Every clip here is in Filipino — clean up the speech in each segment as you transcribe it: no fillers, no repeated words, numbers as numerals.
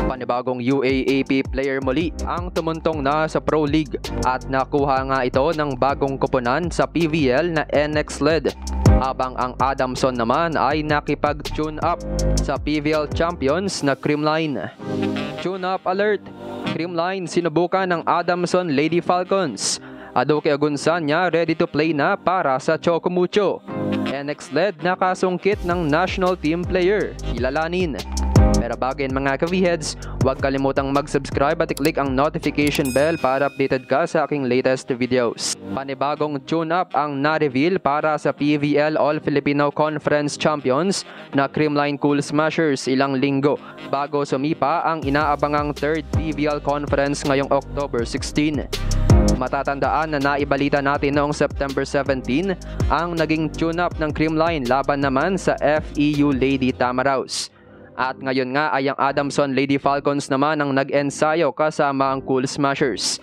Panibagong UAAP player muli ang tumuntong na sa Pro League at nakuha nga ito ng bagong koponan sa PVL na NX-led, habang ang Adamson naman ay nakipag-tune up sa PVL champions na Creamline. Tune up alert! Creamline sinubukan ng Adamson Lady Falcons. Adoke Agunsanya ready to play na para sa Chocomucho. NX-led nakasungkit ng national team player, kilalanin. Pero bago yan mga ka-V-Heads, huwag kalimutang mag-subscribe at i-click ang notification bell para updated ka sa aking latest videos. Panibagong tune-up ang na-reveal para sa PVL All-Filipino Conference Champions na Creamline Cool Smashers ilang linggo bago sumipa ang inaabangang 3rd PVL Conference ngayong October 16. Matatandaan na naibalita natin noong September 17 ang naging tune-up ng Creamline laban naman sa FEU Lady Tamaraws. At ngayon nga ay ang Adamson Lady Falcons naman ang nag-ensayo kasama ang Cool Smashers.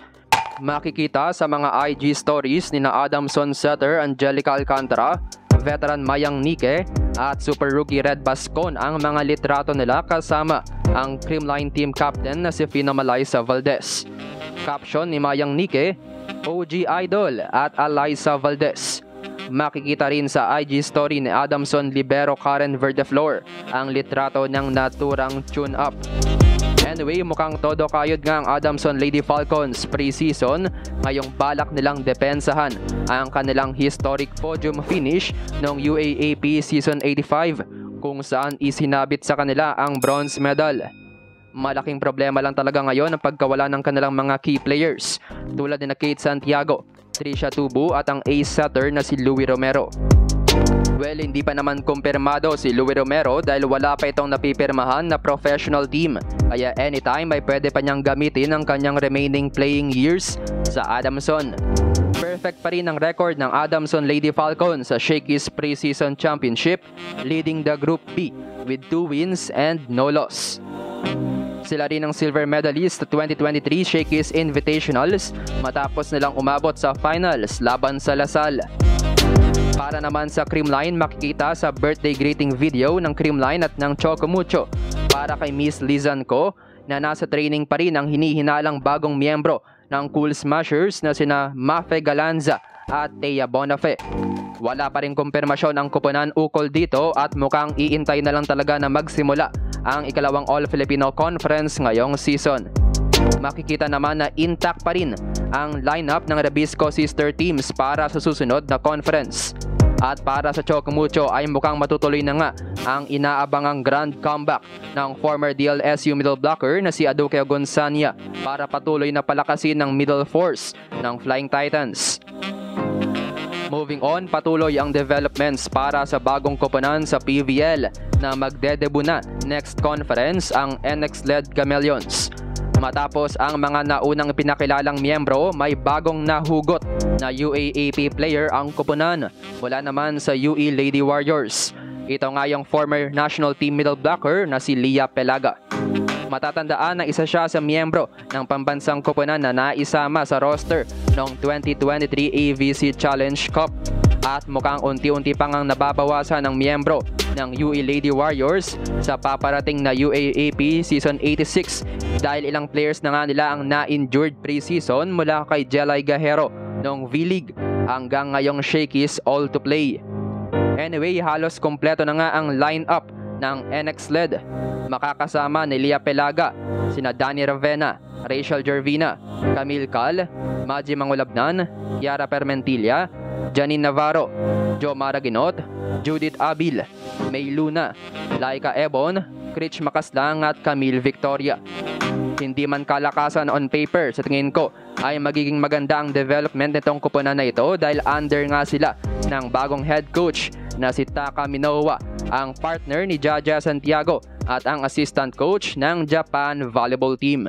Makikita sa mga IG stories ni na Adamson setter Angelica Alcantara, veteran Mayang Nike at super rookie Red Bascon ang mga litrato nila kasama ang Creamline team captain na si Finamaliza Valdez. Caption ni Mayang Nike, OG Idol at Aliza Valdez. Makikita rin sa IG story ni Adamson libero Karen Verdeflor ang litrato ng naturang tune-up. Anyway, mukhang todo kayod nga ang Adamson Lady Falcons pre-season ngayong balak nilang depensahan ang kanilang historic podium finish noong UAAP Season 85 kung saan isinabit sa kanila ang bronze medal. Malaking problema lang talaga ngayon ang pagkawala ng kanilang mga key players tulad ni Kate Santiago, Trisha Tubu at ang ace setter na si Louie Romero. Well, hindi pa naman kumpirmado si Louie Romero dahil wala pa itong napipirmahan na professional team, kaya anytime ay pwede pa niyang gamitin ang kanyang remaining playing years sa Adamson. Perfect pa rin ang record ng Adamson Lady Falcons sa Shakey's Preseason Championship, leading the Group B with 2 wins and no loss. Sila rin ang silver medalist sa 2023 Shakey's Invitationals matapos nilang umabot sa finals laban sa Lasal. Para naman sa Creamline, makikita sa birthday greeting video ng Creamline at ng Chocomucho para kay Miss Lizan Ko na nasa training pa rin ang hinihinalang bagong miyembro ng Cool Smashers na sina Mafe Galanza at Thea Bonafe. Wala pa rin kumpirmasyon ang koponan ukol dito at mukhang iintay na lang talaga na magsimula ang ikalawang All-Filipino Conference ngayong season. Makikita naman na intact pa rin ang lineup ng Rabisco sister teams para sa susunod na conference. At para sa Chocomucho ay mukhang matutuloy na nga ang inaabangang grand comeback ng former DLSU middle blocker na si Adoke Gonzania para patuloy na palakasin ng middle force ng Flying Titans. Moving on, patuloy ang developments para sa bagong koponan sa PVL na magdedebu na next conference ang NX-led Chameleons. Matapos ang mga naunang pinakilalang miyembro, may bagong nahugot na UAAP player ang koponan mula naman sa UE Lady Warriors. Ito nga yung former national team middle blocker na si Lia Pelaga. Matatandaan na isa siya sa miyembro ng pambansang koponan na naisama sa roster noong 2023 AVC Challenge Cup. At mukhang unti-unti pang ang nababawasan ng miyembro ng UE Lady Warriors sa paparating na UAAP Season 86 dahil ilang players na nga nila ang na-injured pre-season mula kay Jelay Gajero noong V-League hanggang ngayong Shakey's All to Play. Anyway, halos kompleto na nga ang line-up ng NX-led. Makakasama ni Lia Pelaga, sina Danny Ravena, Rachel Gervina, Camille Cal, Maji Mangulabnan, Kiara Permentilla, Janine Navarro, Jo Maraginot, Judith Abil, May Luna, Laika Ebon, Critch Makaslang at Camille Victoria. Hindi man kalakasan on paper, sa tingin ko ay magiging maganda ang development nitong koponan na ito dahil under nga sila ng bagong head coach na si Taka Minowa, ang partner ni Jaja Santiago at ang assistant coach ng Japan Volleyball Team.